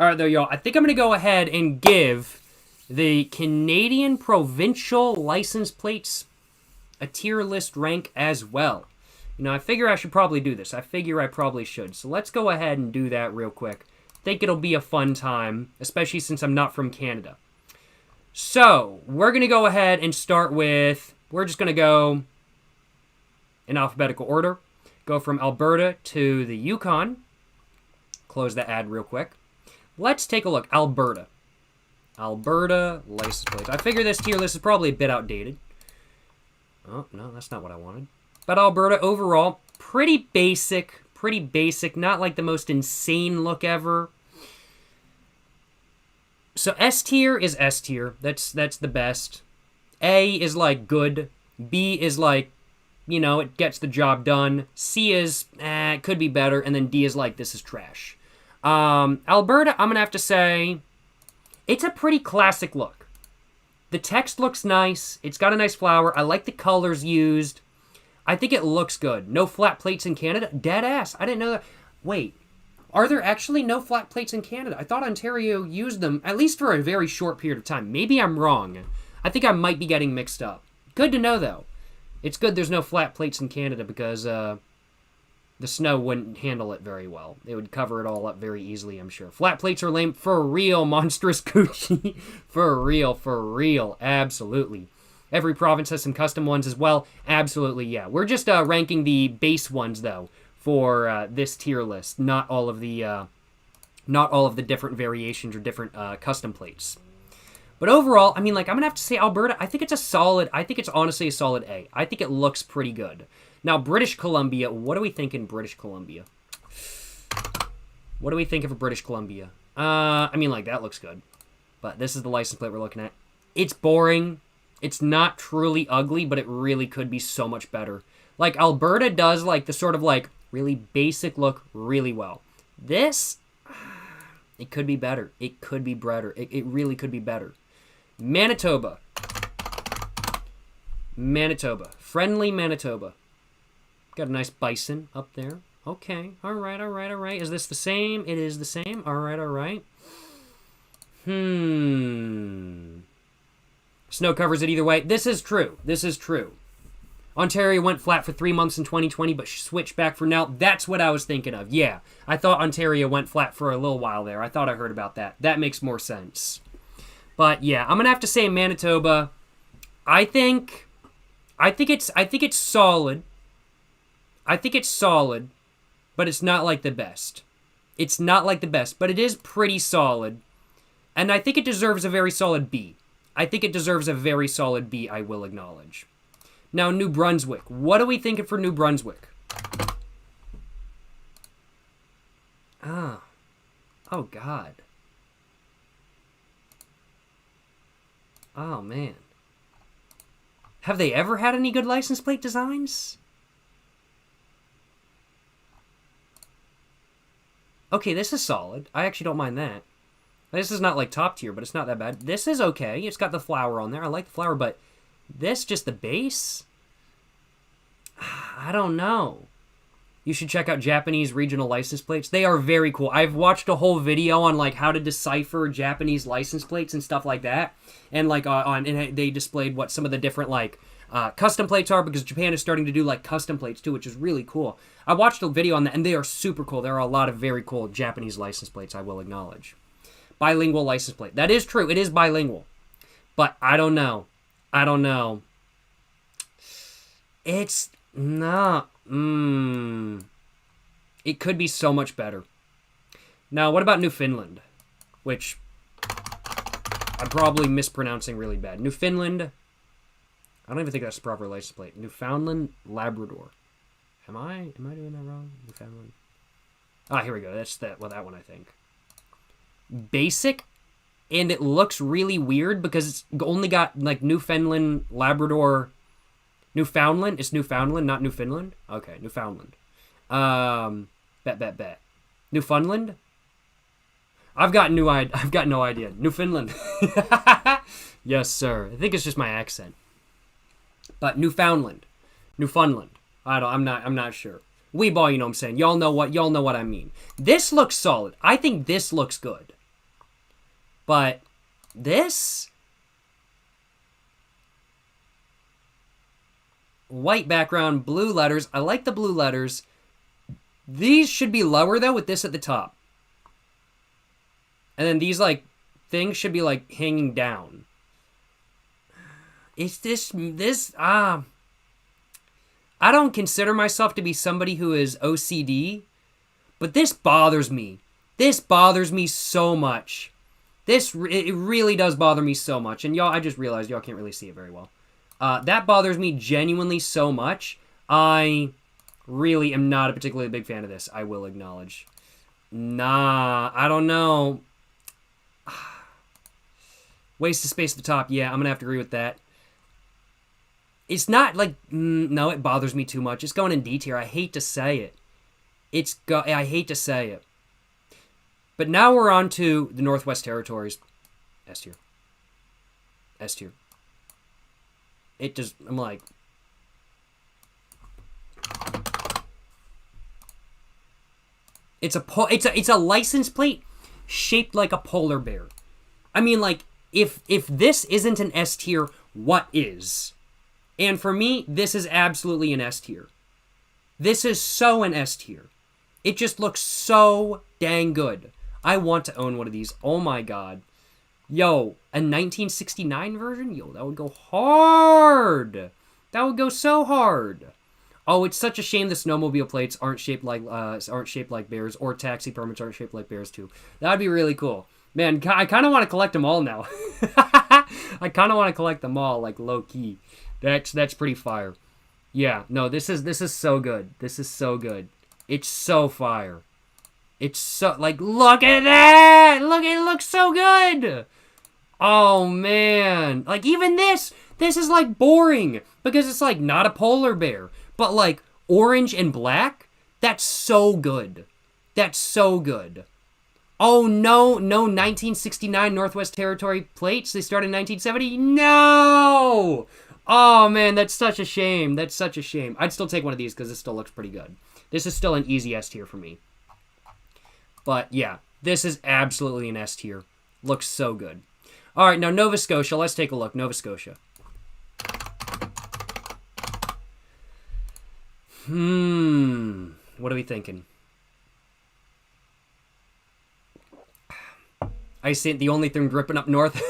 All right, there, y'all. I think I'm going to go ahead and give the Canadian provincial license plates a tier list rank as well. You know, I figure I should probably do this. I figure I probably should. So let's go ahead and do that real quick. I think it'll be a fun time, especially since I'm not from Canada. So, we're going to go ahead and start with... We're just going to go in alphabetical order. Go from Alberta to the Yukon. Close the ad real quick. Let's take a look. Alberta. Alberta license plates. I figure this tier list is probably a bit outdated. Oh, no, that's not what I wanted. But Alberta, overall, pretty basic. Pretty basic. Not like the most insane look ever. So S tier is S tier. That's the best. A is like good. B is like, you know, it gets the job done. C is, it could be better. And then D is like, this is trash. Alberta, I'm going to have to say, it's a pretty classic look. The text looks nice. It's got a nice flower. I like the colors used. I think it looks good. No flat plates in Canada. Dead ass. I didn't know that. Wait. Are there actually no flat plates in Canada? I thought Ontario used them, at least for a very short period of time. Maybe I'm wrong. I think I might be getting mixed up. Good to know, though. It's good there's no flat plates in Canada because the snow wouldn't handle it very well. It would cover it all up very easily, I'm sure. Flat plates are lame. For real, Monstrous Gucci. For real. Absolutely. Every province has some custom ones as well. Absolutely, yeah. We're just ranking the base ones, though, for this tier list. Not all of the different variations or different custom plates. But overall, I mean, like, I'm going to have to say Alberta, I think it's honestly a solid A. I think it looks pretty good. Now, British Columbia, what do we think in British Columbia? What do we think of British Columbia? I mean, like, that looks good. But this is the license plate we're looking at. It's boring. It's not truly ugly, but it really could be so much better. Like, Alberta does, like, the sort of, like, really basic look really well. This, it could be better. It could be better. It really could be better. Manitoba. Friendly Manitoba. Got a nice bison up there. Okay. All right. Is this the same? It is the same. All right. Snow covers it either way. This is true. Ontario went flat for 3 months in 2020, but switched back for now. That's what I was thinking of. Yeah. I thought Ontario went flat for a little while there. I thought I heard about that. That makes more sense. But yeah, I'm gonna have to say Manitoba. I think it's solid. I think it's solid, but it's not like the best. But it is pretty solid. And I think it deserves a very solid B. I will acknowledge. Now, New Brunswick. What are we thinking for New Brunswick? Oh, God. Oh, man. Have they ever had any good license plate designs? Okay, this is solid. I actually don't mind that. This is not like top tier, but it's not that bad. This is okay. It's got the flower on there. I like the flower, but this, just the base? I don't know. You should check out Japanese regional license plates. They are very cool. I've watched a whole video on like how to decipher Japanese license plates and stuff like that. And like and they displayed what some of the different like custom plates are, because Japan is starting to do like custom plates too, which is really cool. I watched a video on that and they are super cool. There are a lot of very cool Japanese license plates, I will acknowledge. Bilingual license plate. That is true. It is bilingual. But I don't know. It's not. It could be so much better. Now, what about Newfoundland? Which I'm probably mispronouncing really bad. Newfoundland. I don't even think that's the proper license plate. Newfoundland, Labrador. Am I doing that wrong? Newfoundland. Ah, here we go. That's that. Well, that one I think. Basic, and it looks really weird because it's only got like Newfoundland, Labrador. Newfoundland? It's Newfoundland, not Newfoundland? Okay, Newfoundland. Bet. Newfoundland? I've got no idea. Newfoundland. Yes, sir. I think it's just my accent. But Newfoundland. I'm not sure. Weeball, you know what I'm saying. Y'all know what I mean. This looks solid. I think this looks good. But this... White background, blue letters. I like the blue letters. These should be lower, though, with this at the top. And then these, like, things should be, like, hanging down. Is this, I don't consider myself to be somebody who is OCD, but this bothers me. This bothers me so much. It really does bother me so much. And y'all, I just realized y'all can't really see it very well. That bothers me genuinely so much. I really am not a particularly big fan of this, I will acknowledge. Nah, I don't know. Waste of space at the top. Yeah, I'm going to have to agree with that. It's not like... no, it bothers me too much. It's going in D tier. I hate to say it. I hate to say it. But now we're on to the Northwest Territories. S tier. S tier. It just... I'm like... It's a license plate shaped like a polar bear. I mean, like, if this isn't an S tier, what is? And for me, this is absolutely an S tier. This is so an S tier. It just looks so dang good. I want to own one of these. Oh my god. Yo, a 1969 version? Yo, that would go hard. That would go so hard. Oh, it's such a shame the snowmobile plates aren't shaped like bears, or taxi permits aren't shaped like bears too. That'd be really cool. Man, I kind of want to collect them all now. I kind of want to collect them all, like, low-key. That's pretty fire. Yeah, no, this is so good. This is so good. It's so fire. It's so, like, look at that! Look, it looks so good! Oh, man. Like, even this is, like, boring. Because it's, like, not a polar bear. But, like, orange and black? That's so good. That's so good. Oh, no 1969 Northwest Territory plates. They started in 1970? No! Oh, man, that's such a shame. That's such a shame. I'd still take one of these because this still looks pretty good. This is still an easy S tier for me. But, yeah, this is absolutely an S tier. Looks so good. All right, now Nova Scotia. Let's take a look. Nova Scotia. What are we thinking? I see the only thing dripping up north.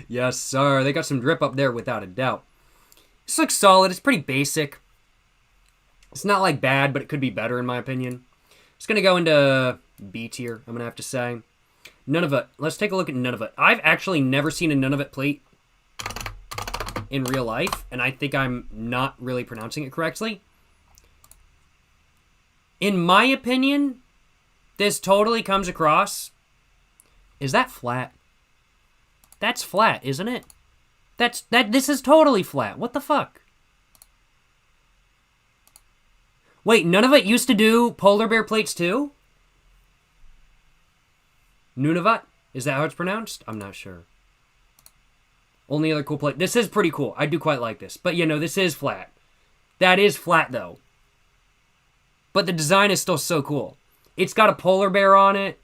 Yes, sir. They got some drip up there without a doubt. This looks solid. It's pretty basic. It's not, like, bad, but it could be better, in my opinion. It's going to go into B tier, I'm going to have to say. Nunavut. Let's take a look at Nunavut. I've actually never seen a Nunavut plate in real life, and I think I'm not really pronouncing it correctly. In my opinion, this totally comes across... Is that flat? That's flat, isn't it? This is totally flat. What the fuck? Wait, Nunavut used to do polar bear plates too? Nunavut? Is that how it's pronounced? I'm not sure. Only other cool plate. This is pretty cool. I do quite like this. But, you know, this is flat. That is flat, though. But the design is still so cool. It's got a polar bear on it.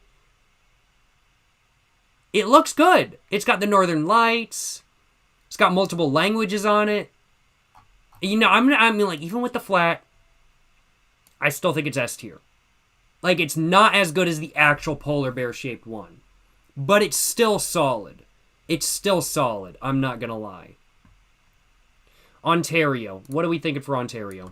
It looks good. It's got the Northern Lights. It's got multiple languages on it. You know, I mean, like, even with the flat, I still think it's S tier. Like, it's not as good as the actual polar bear-shaped one. But it's still solid. It's still solid. I'm not gonna lie. Ontario. What are we thinking for Ontario?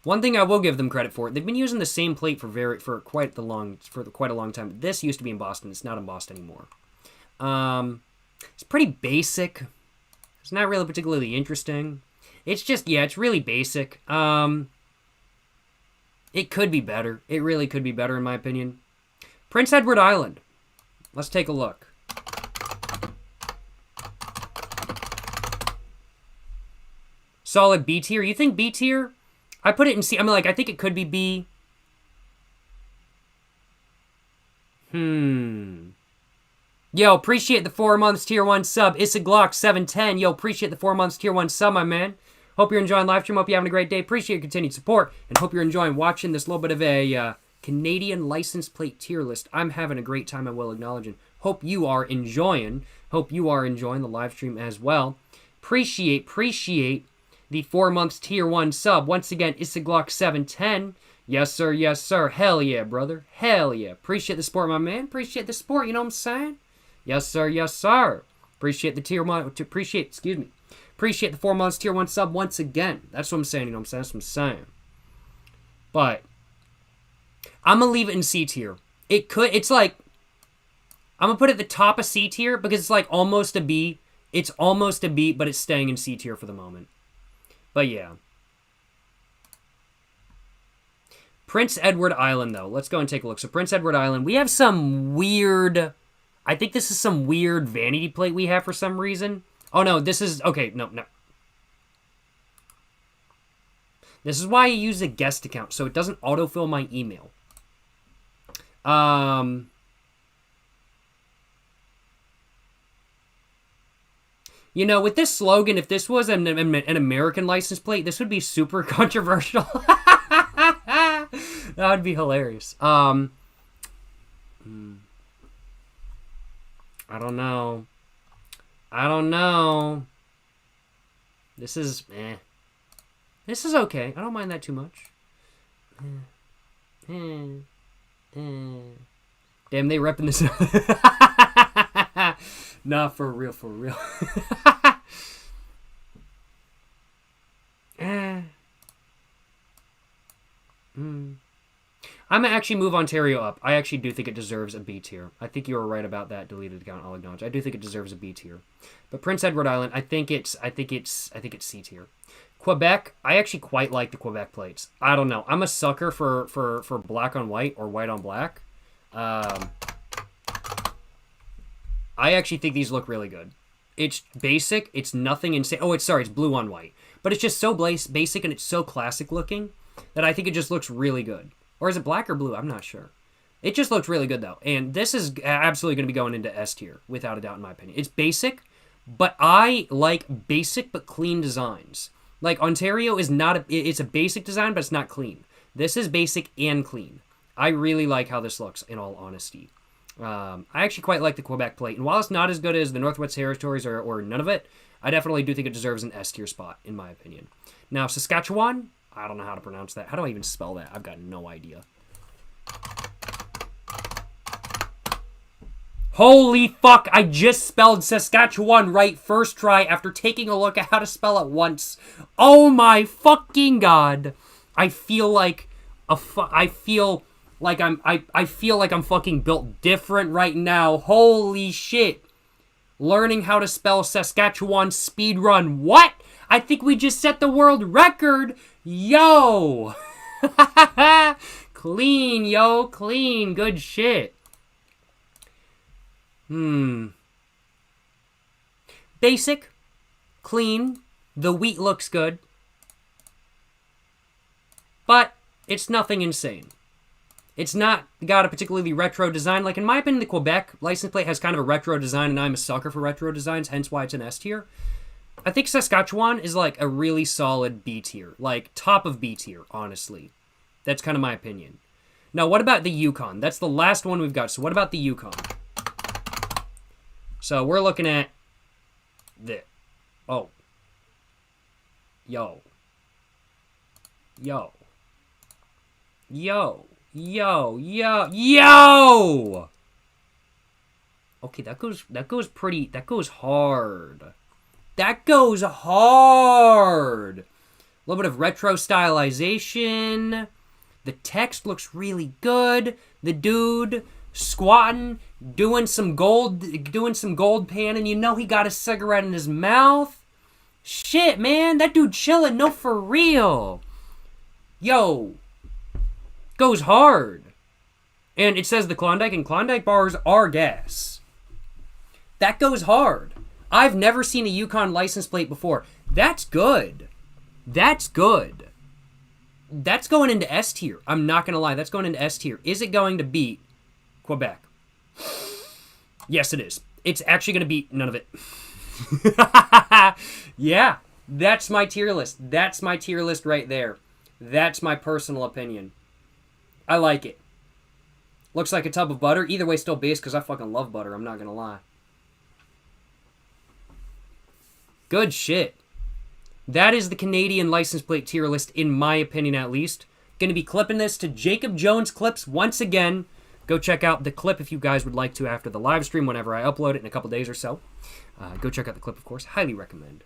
One thing I will give them credit for, they've been using the same plate for quite a long time. This used to be in Boston. It's not in Boston anymore. It's pretty basic. It's not really particularly interesting. It's just, yeah, it's really basic. It could be better. It really could be better, in my opinion. Prince Edward Island. Let's take a look. Solid B tier. You think B tier? I put it in C. I mean, like, I think it could be B. Yo, appreciate the 4 months tier 1 sub. Issa Glock 710. Yo, appreciate the 4 months tier 1 sub, my man. Hope you're enjoying live stream. Hope you're having a great day. Appreciate your continued support. And hope you're enjoying watching this little bit of a Canadian license plate tier list. I'm having a great time, I will acknowledge. And hope you are enjoying. Hope you are enjoying the live stream as well. Appreciate the 4 months tier 1 sub. Once again, Isaglock710. Yes, sir. Yes, sir. Hell yeah, brother. Hell yeah. Appreciate the support, my man. Appreciate the support. You know what I'm saying? Yes, sir. Yes, sir. Appreciate the tier 1. Appreciate the 4 months tier 1 sub once again. That's what I'm saying. You know what I'm saying? That's what I'm saying. But I'm going to leave it in C tier. It's like, I'm going to put it at the top of C tier because it's like almost a B. It's almost a B, but it's staying in C tier for the moment. But yeah. Prince Edward Island, though. Let's go and take a look. So Prince Edward Island, we have some weird... I think this is some weird vanity plate we have for some reason. Oh, no, this is... Okay, no. This is why I use a guest account, so it doesn't autofill my email. You know, with this slogan, if this was an American license plate, this would be super controversial. That would be hilarious. I don't know. This is, This is okay. I don't mind that too much. Damn, they repping this. Nah, for real. I'm going to actually move Ontario up. I actually do think it deserves a B tier. I think you were right about that deleted account, I'll acknowledge. I do think it deserves a B tier. But Prince Edward Island, I think it's C tier. Quebec, I actually quite like the Quebec plates. I don't know. I'm a sucker for black on white or white on black. I actually think these look really good. It's basic. It's nothing insane. Oh, it's blue on white. But it's just so basic and it's so classic looking that I think it just looks really good. Or is it black or blue? I'm not sure. It just looks really good, though. And this is absolutely going to be going into S tier, without a doubt, in my opinion. It's basic, but I like basic but clean designs. Like, Ontario is not it's a basic design, but it's not clean. This is basic and clean. I really like how this looks, in all honesty. I actually quite like the Quebec plate. And while it's not as good as the Northwest Territories or none of it, I definitely do think it deserves an S tier spot, in my opinion. Now, Saskatchewan, I don't know how to pronounce that. How do I even spell that? I've got no idea. Holy fuck, I just spelled Saskatchewan right first try after taking a look at how to spell it once. Oh my fucking god. I feel like I'm fucking built different right now. Holy shit. Learning how to spell Saskatchewan speedrun. What? I think we just set the world record. Yo. Clean, yo. Clean. Good shit. Basic. Clean. The wheat looks good. But it's nothing insane. It's not got a particularly retro design. Like, in my opinion, the Quebec license plate has kind of a retro design, and I'm a sucker for retro designs, hence why it's an S tier. I think Saskatchewan is, like, a really solid B tier. Like, top of B tier, honestly. That's kind of my opinion. Now, what about the Yukon? That's the last one we've got. So what about the Yukon? So we're looking at this. Oh. Yo. Okay, that goes hard. That goes hard. A little bit of retro stylization. The text looks really good. The dude squatting, doing some gold panning. You know he got a cigarette in his mouth. Shit, man, that dude chilling. No, for real. Yo. Goes hard. And it says the Klondike, and Klondike bars are gas. That goes hard. I've never seen a Yukon license plate before. That's good. That's good. That's going into S tier. I'm not going to lie. That's going into S tier. Is it going to beat Quebec? Yes, it is. It's actually going to beat none of it. Yeah. That's my tier list. That's my tier list right there. That's my personal opinion. I like it. Looks like a tub of butter. Either way, still base because I fucking love butter. I'm not going to lie. Good shit. That is the Canadian license plate tier list, in my opinion at least. Going to be clipping this to Jacob Jones Clips once again. Go check out the clip if you guys would like to after the live stream whenever I upload it in a couple days or so. Go check out the clip, of course. Highly recommend.